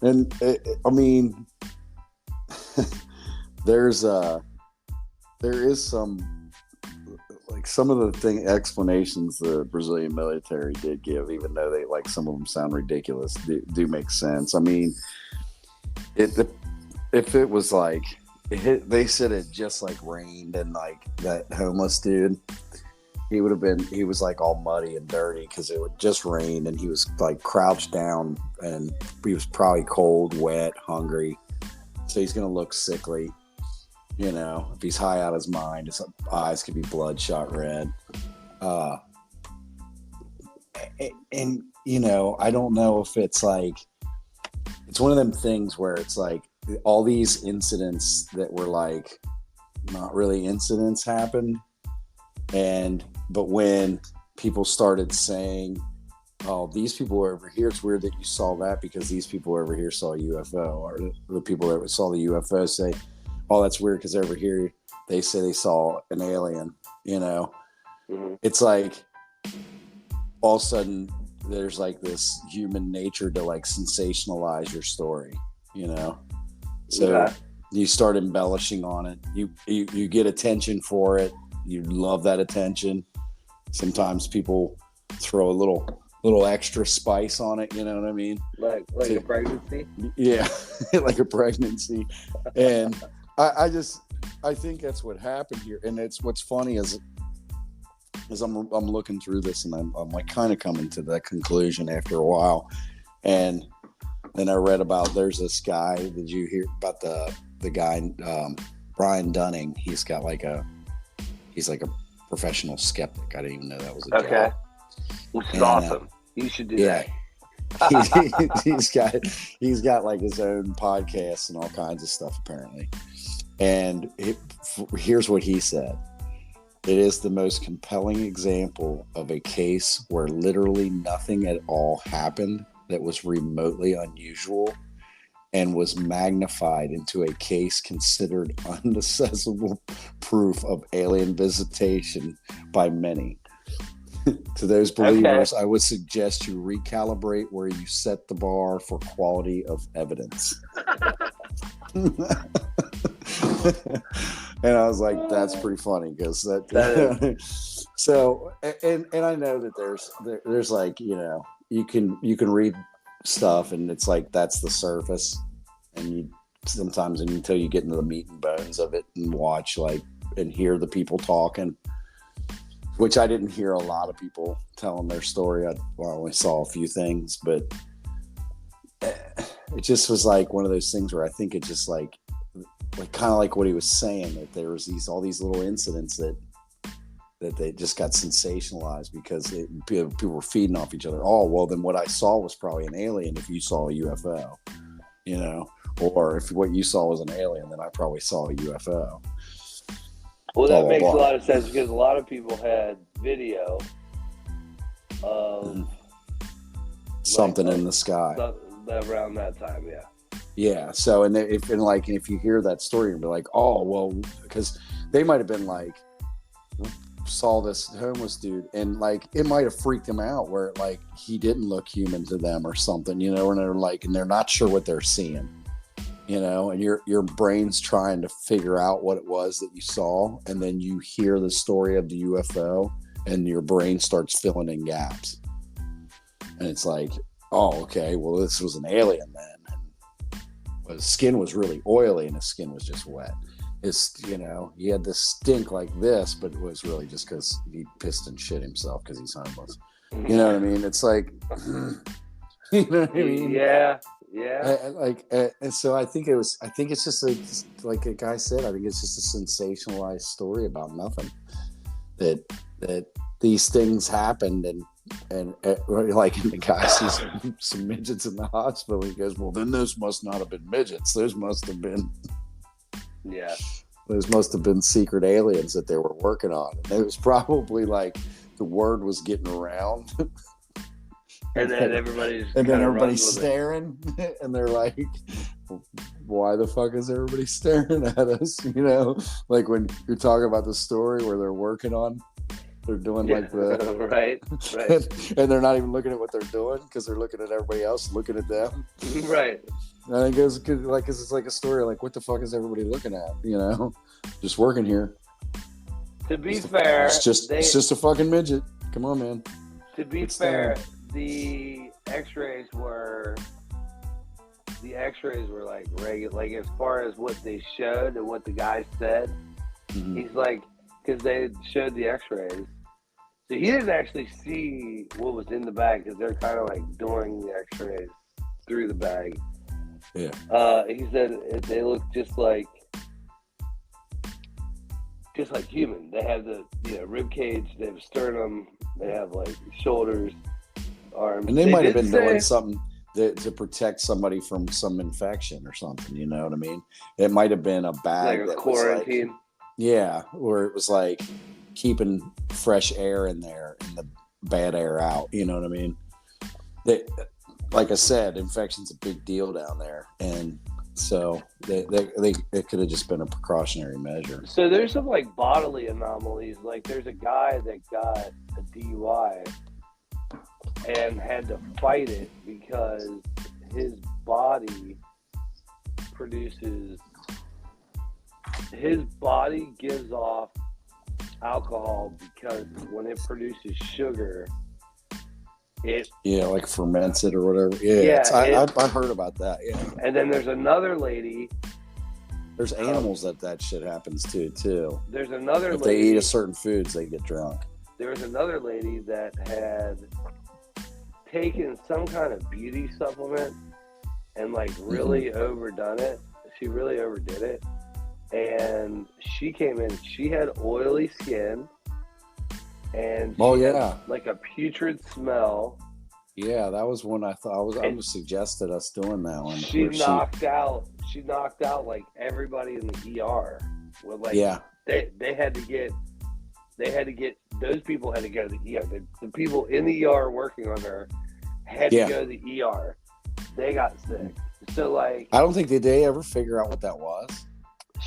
And I mean, there is some of the explanations the Brazilian military did give, even though they some of them sound ridiculous, do make sense. I mean, if it was they said it just rained and that homeless dude, he was all muddy and dirty because it would just rain, and he was crouched down, and he was probably cold, wet, hungry, so he's gonna look sickly. If he's high out of his mind, his eyes could be bloodshot red. And I don't know if it's it's one of them things where it's all these incidents that were not really incidents happened. But when people started saying, oh, these people were over here, it's weird that you saw that because these people over here saw a UFO, or the people that saw the UFO say, oh, that's weird because over here they say they saw an alien. Mm-hmm. It's all of a sudden there's this human nature to sensationalize your story. So you start embellishing on it. You get attention for it. You love that attention. Sometimes people throw a little extra spice on it. You know what I mean? Like a pregnancy. Yeah, like a pregnancy, and. I think that's what happened here, and it's what's funny is I'm looking through this, and I'm kind of coming to that conclusion after a while, and then I read about there's this guy. Did you hear about the guy Brian Dunning? He's got he's a professional skeptic. I didn't even know that was a job. Which is awesome. You should do that. he's got his own podcast and all kinds of stuff apparently. And here's what he said. It is the most compelling example of a case where literally nothing at all happened that was remotely unusual and was magnified into a case considered unaccessible proof of alien visitation by many. To those believers, I would suggest you recalibrate where you set the bar for quality of evidence. And I was like, that's pretty funny because so and I know that there's you can read stuff and it's that's the surface, and you sometimes until you get into the meat and bones of it and watch and hear the people talking, which I didn't hear a lot of people telling their story. I only saw a few things, but it just was one of those things where I think it just kind of what he was saying, that there was all these little incidents that they just got sensationalized because people were feeding off each other. Oh, well, then what I saw was probably an alien if you saw a UFO, or if what you saw was an alien, then I probably saw a UFO. Well, that makes a lot of sense because a lot of people had video of something in the sky around that time. Yeah. Yeah. So, and if you hear that story, you'll be like, oh, well, because they might have been saw this homeless dude and it might have freaked him out where he didn't look human to them or something, and they're and they're not sure what they're seeing, and your brain's trying to figure out what it was that you saw, and then you hear the story of the UFO and your brain starts filling in gaps, and it's oh, okay, well, this was an alien then. His skin was really oily and his skin was just wet. He had this stink like this, but it was really just because he pissed and shit himself because he's homeless. You know what I mean? It's you know what I mean? Yeah. And so I think it's just like a guy said, I think it's just a sensationalized story about nothing. That these things happened and the guy sees some midgets in the hospital. He goes, well, then those must not have been midgets. Those must have been secret aliens that they were working on. And it was probably the word was getting around. And then everybody's staring, and they're why the fuck is everybody staring at us? When you're talking about the story where they're working on They're doing like the right. and they're not even looking at what they're doing because they're looking at everybody else looking at them. Right. And it goes like it's like a story like what the fuck is everybody looking at? You know, just working here. To be fair, it's just a fucking midget. Come on, man. To be fair, the X-rays were like regular, like as far as what they showed and what the guy said. Mm-hmm. He's like, because they showed the X-rays, so he didn't actually see what was in the bag because they're kind of like doing the X-rays through the bag. Yeah. He said they look just like human. They have the rib cage, they have sternum, they have like shoulders, arms. And they might have been doing something to protect somebody from some infection or something. You know what I mean? It might have been a bag like a quarantine. Where it was like keeping fresh air in there and the bad air out. You know what I mean? Like I said, infection's a big deal down there, and so it could have just been a precautionary measure. So there's some like bodily anomalies. Like there's a guy that got a DUI and had to fight it because his body gives off alcohol because when it produces sugar, like ferments it or whatever. Yeah, I heard about that. Yeah. And then there's another lady. There's animals that shit happens to too. There's another if lady. They eat a certain foods, they get drunk. There was another lady that had taken some kind of beauty supplement and like really overdone it. She really overdid it. And she came in, she had oily skin and like a putrid smell. Yeah, that was when I thought I was suggested us doing that one. She knocked out like everybody in the ER. With like they had to get those people had to go to the ER. The people in the ER working on her had to go to the ER. They got sick. So like I don't think they ever figure out what that was.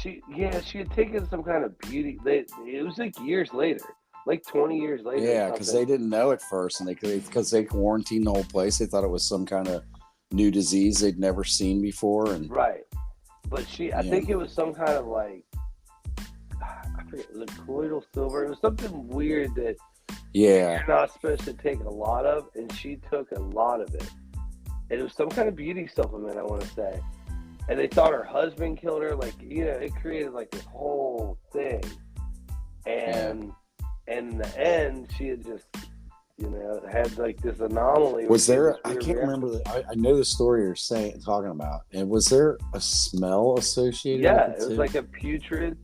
She had taken some kind of beauty. It was like years later, like 20 years later. Yeah, because they didn't know at first, and because they quarantined the whole place. They thought it was some kind of new disease they'd never seen before, and right. But I think it was some kind of like I forget, it was colloidal silver. It was something weird that you're not supposed to take a lot of, and she took a lot of it. And it was some kind of beauty supplement, I want to say. And they thought her husband killed her. Like, it created like this whole thing. And in the end, she had just, had like this anomaly. Was there, I can't remember, I know the story you're talking about. And was there a smell associated with it? Yeah, it was like a putrid.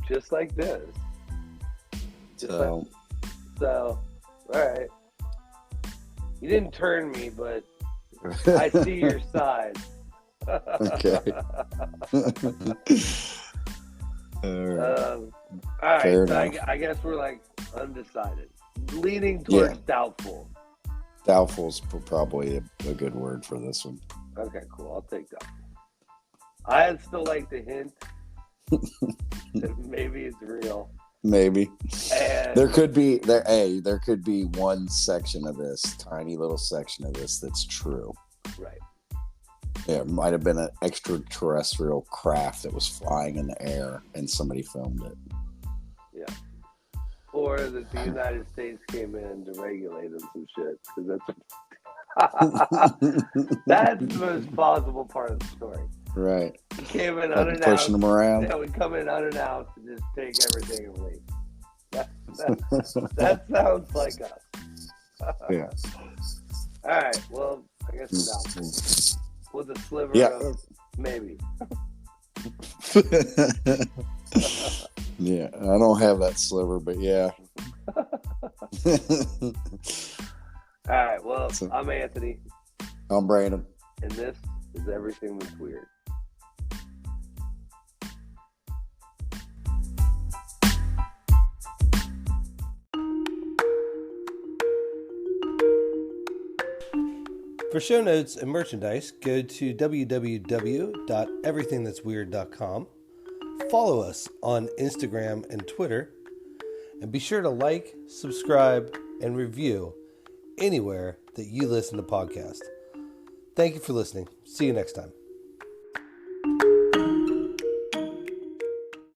Just like this. So, all right. You didn't turn me, but I see your side. Okay. All right. So I guess we're like undecided, leaning towards doubtful. Doubtful's probably a good word for this one. Okay, cool. I'll take doubtful. I'd still like to hint that maybe it's real. Maybe. And there could be one section of this, tiny little section of this that's true. Right. Yeah, it might have been an extraterrestrial craft that was flying in the air and somebody filmed it. Yeah. Or that the United States came in to regulate them some shit. Because that's the most plausible part of the story. Right. We came in unannounced. Pushing them around. Yeah, we come in unannounced and just take everything and leave. That sounds like us. Yeah. All right. Well, I guess it's doubtful. With a sliver of maybe. Yeah, I don't have that sliver, but yeah. All right. Well, I'm Anthony. I'm Brandon. And this is Everything That's Weird. For show notes and merchandise, go to www.everythingthat'sweird.com. Follow us on Instagram and Twitter. And be sure to like, subscribe, and review anywhere that you listen to podcasts. Thank you for listening. See you next time.